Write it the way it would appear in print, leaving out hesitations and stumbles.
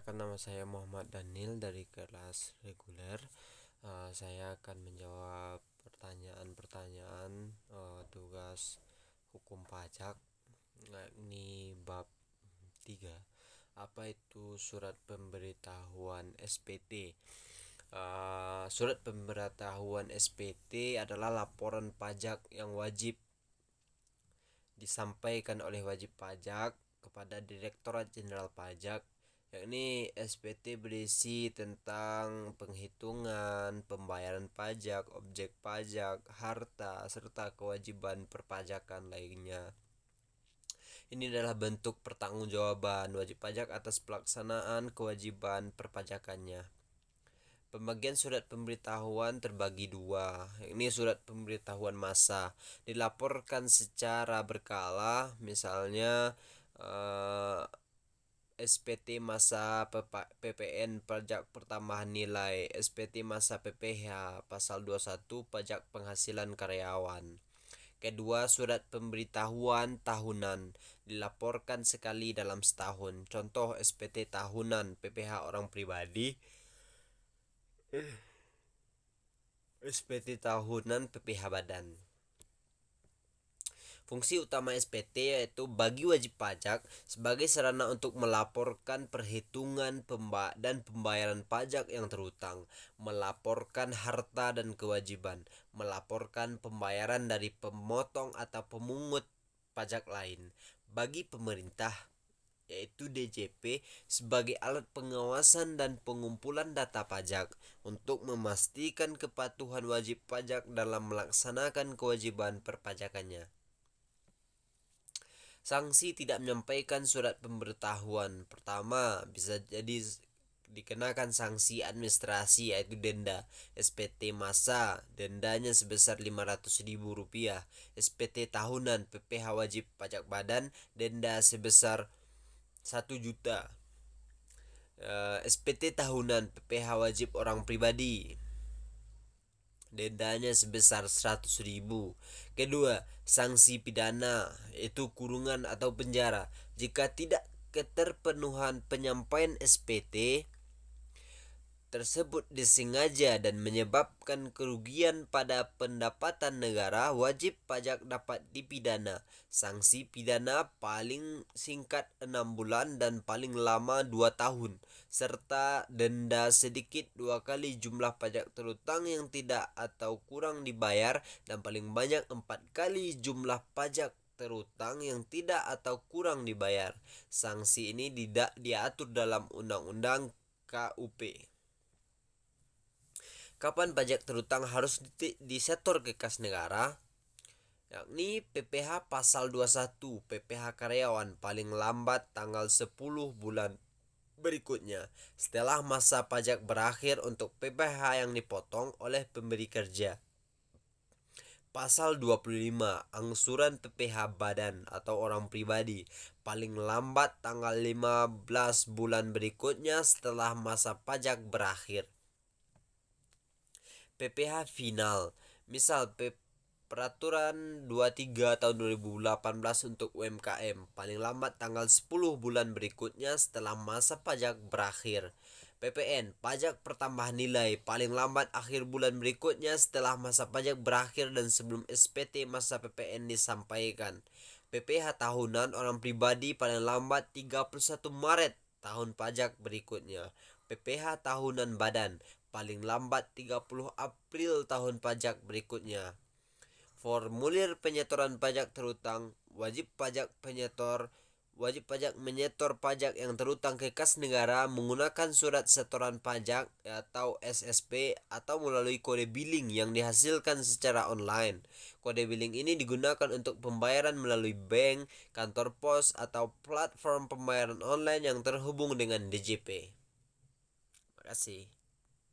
Perkenalkan, nama saya Muhammad Daniel dari kelas reguler. Saya akan menjawab pertanyaan-pertanyaan tugas hukum pajak. Ini bab 3. Apa itu surat pemberitahuan SPT? Surat pemberitahuan SPT adalah laporan pajak yang wajib disampaikan oleh wajib pajak kepada Direktorat Jenderal Pajak, yakni SPT berisi tentang penghitungan, pembayaran pajak, objek pajak, harta, serta kewajiban perpajakan lainnya. Ini adalah bentuk pertanggungjawaban wajib pajak atas pelaksanaan kewajiban perpajakannya. Pembagian surat pemberitahuan terbagi dua. Ini surat pemberitahuan massa dilaporkan secara berkala, misalnya SPT masa PPN pajak pertambahan nilai, SPT masa PPh pasal 21 pajak penghasilan karyawan. Kedua, surat pemberitahuan tahunan dilaporkan sekali dalam setahun. Contoh SPT tahunan PPh orang pribadi, SPT tahunan PPh badan. Fungsi utama SPT yaitu bagi wajib pajak sebagai sarana untuk melaporkan perhitungan dan pembayaran pajak yang terhutang, melaporkan harta dan kewajiban, melaporkan pembayaran dari pemotong atau pemungut pajak lain. Bagi pemerintah, yaitu DJP, sebagai alat pengawasan dan pengumpulan data pajak untuk memastikan kepatuhan wajib pajak dalam melaksanakan kewajiban perpajakannya. Sanksi tidak menyampaikan surat pemberitahuan: pertama, bisa jadi dikenakan sanksi administrasi yaitu denda. SPT massa dendanya sebesar Rp500.000. SPT tahunan PPh wajib pajak badan denda sebesar 1 juta. SPT tahunan PPh wajib orang pribadi dendanya sebesar 100.000. Kedua, sanksi pidana itu kurungan atau penjara jika tidak keterpenuhan penyampaian SPT tersebut disengaja dan menyebabkan kerugian pada pendapatan negara, wajib pajak dapat dipidana. Sanksi pidana paling singkat 6 bulan dan paling lama 2 tahun, serta denda sedikit 2 kali jumlah pajak terhutang yang tidak atau kurang dibayar, dan paling banyak 4 kali jumlah pajak terhutang yang tidak atau kurang dibayar. Sanksi ini tidak diatur dalam Undang-Undang KUP. Kapan pajak terhutang harus disetor ke kas negara? Yakni PPh pasal 21 PPh karyawan paling lambat tanggal 10 bulan berikutnya setelah masa pajak berakhir untuk PPh yang dipotong oleh pemberi kerja. Pasal 25 angsuran PPh badan atau orang pribadi paling lambat tanggal 15 bulan berikutnya setelah masa pajak berakhir. PPh final, misal Peraturan 23 tahun 2018 untuk UMKM paling lambat tanggal 10 bulan berikutnya setelah masa pajak berakhir. PPN pajak pertambahan nilai paling lambat akhir bulan berikutnya setelah masa pajak berakhir dan sebelum SPT masa PPN disampaikan. PPh tahunan orang pribadi paling lambat 31 Maret tahun pajak berikutnya. PPh tahunan badan paling lambat 30 April tahun pajak berikutnya. Formulir penyetoran pajak terhutang, wajib pajak menyetor pajak yang terhutang ke kas negara menggunakan surat setoran pajak atau SSP atau melalui kode billing yang dihasilkan secara online. Kode billing ini digunakan untuk pembayaran melalui bank, kantor pos, atau platform pembayaran online yang terhubung dengan DJP. Terima kasih.